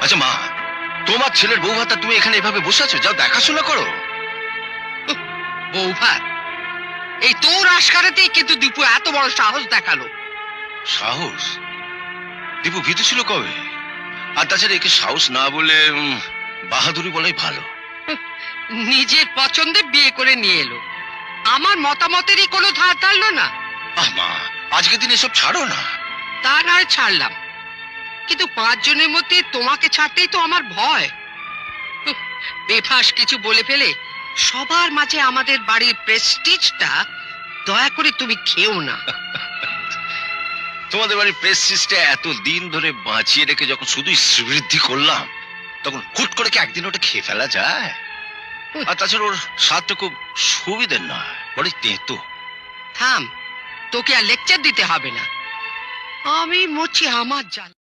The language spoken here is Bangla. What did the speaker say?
আচ্ছা মা, তোমার ছেলের বউ ভাতা তুমি এখানে এভাবে বসে আছো, যাও দেখাশোনা করো। বউ ভাত? এই তোর আশকারাতেই কিন্তু দীপু এত বড় সাহস দেখালো। সাহস? দীপু ভীতু ছিল কবে? আর তাছাড়া একে সাহস না বলে বাহাদুরি বলাই ভালো। নিজের পছন্দে বিয়ে করে নিয়ে এলো, আমার মতামতেরই কোনো ধার ধারলো না। আহ মা, আজকের দিন এসব ছাড়ো না। তা নয় ছাড়লাম, কিন্তু 5 জনের মধ্যে তোমাকে ছাড়তেই তো আমার ভয়। বেফাস কিছু বলে ফেলে সবার মাঝে আমাদের বাড়ির প্রেস্টিজটা দয়া করে তুমি খেও না। তোমাদের বাড়ির প্রেস্টিজটা এত দিন ধরে বাঁচিয়ে রেখে যখন শুধুই শ্রীবৃদ্ধি করলাম, তখন হুট করে কি একদিন ওটা খেয়ে ফেলা যায়? আর তাছাড়া ওর স্বাদটা খুব সুবিধের নয়, বড় তেতো। থাম, তোকে আর লেকচার দিতে হবে না, আমি মরছি আমার জ্বালা।